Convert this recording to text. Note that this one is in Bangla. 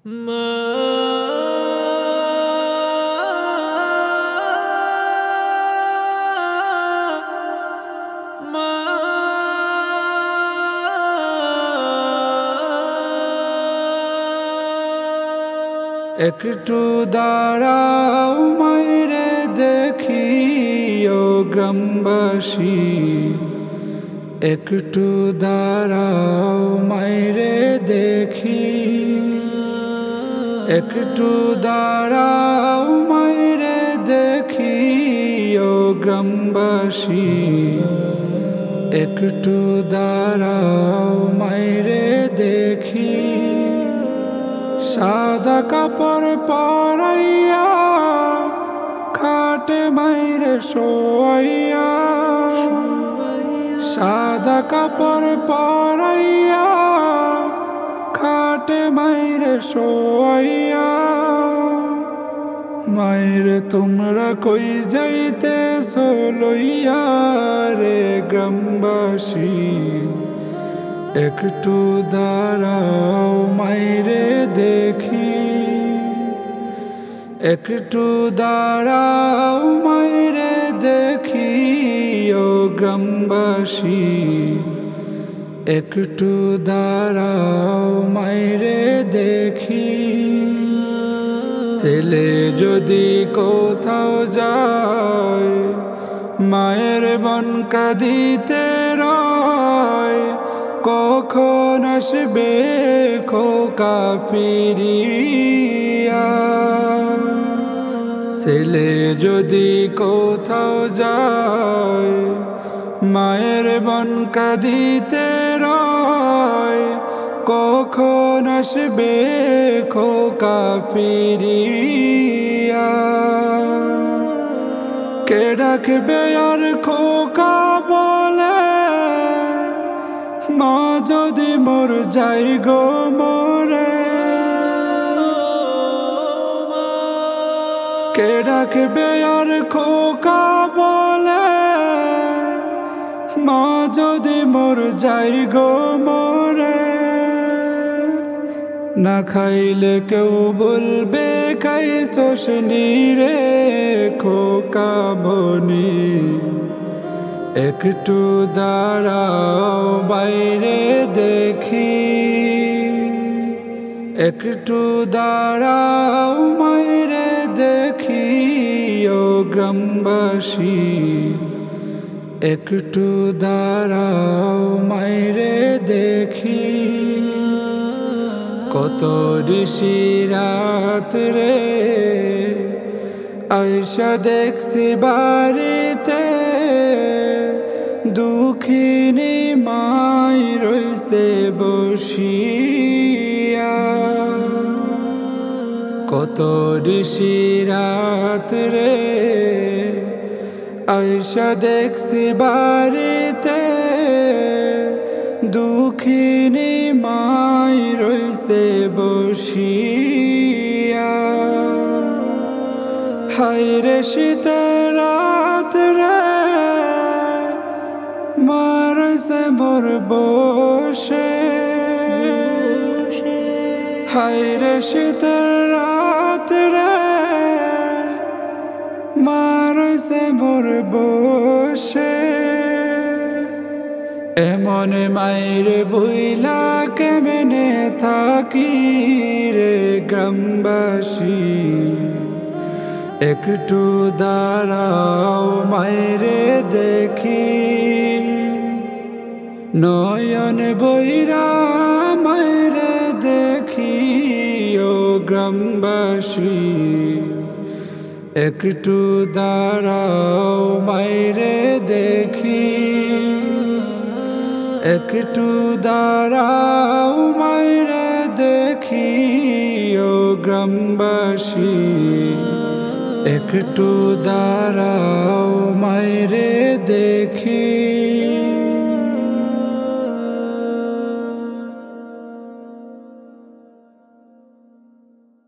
একটু দাঁড়াও মাইরে দেখি ও গ্রামবাসী, একটু দাঁড়াও মাইরে দেখি, একটু দাঁড়াও মাইরে দেখি ও গ্রামবাসী, একটু দাঁড়াও মাইরে দেখি। সাদা কাপড় পরাইয়া খাটে মাইরে শোয়াইয়া, সাদা কাপড় পরাইয়া খাটে মাইরে শোয়াইয়া। মাইরে তোমরা কই যাইতেছো লইয়া রে গ্রামবাসী, একটু দাঁড়াও মাইরে দেখি, একটু দাঁড়াও মাইরে দেখি ও গ্রামবাসী, একটু দাঁড়াও মাইরে দেখি। ছেলে যদি কোথাও যায় মায়ের মন কাঁদিতে রয়, কখন আসবে খোকা ফিরিয়া। ছেলে যদি কোথাও যায় মায়ের মন কাঁদিতে রয়, কখন আসবে খোকা ফিরিয়া। কে ডাকবে আর খোকা বলে, মা যদি মোর যাই গো মোরে। কে ডাকবে আর খোকা বলে, মা যদি মোর যাই গো মোরে। না খাইলে কেউ বলবে খাইছস নি রে খোকা মনি, একটু দাঁড়াও বাইরে দেখি, একটু দাঁড়াও মাইরে দেখি ও গ্রামবাসী, একটু দাঁড়াও মাইরে দেখি। কত ঋষি রাত রে আইসা দেখছি বাড়িতে, দুঃখিনী মাই রইছে বসিয়া। কত ঋষি রাত রে আইসা দেখছি বাড়িতে, দুঃখিনী মাই রইছে বসিয়া। হায়রে শীতের রাত রে মা রইছে মোর বসে, হায়রে শীতের রাত রে মা রইছে মোর বসে। এমন মাইরে বইলা কেমনে থাকি রে গ্রামবাসী, একটু দাঁড়াও মাইরে দেখি। নয়ন বইরা মাইরে দেখি ও গ্রামবাসী, একটু দাঁড়াও মাইরে দেখি, একটু দাঁড়াও মাইরে দেখি ও গ্রামবাসী, একটু দাঁড়াও মাইরে দেখি।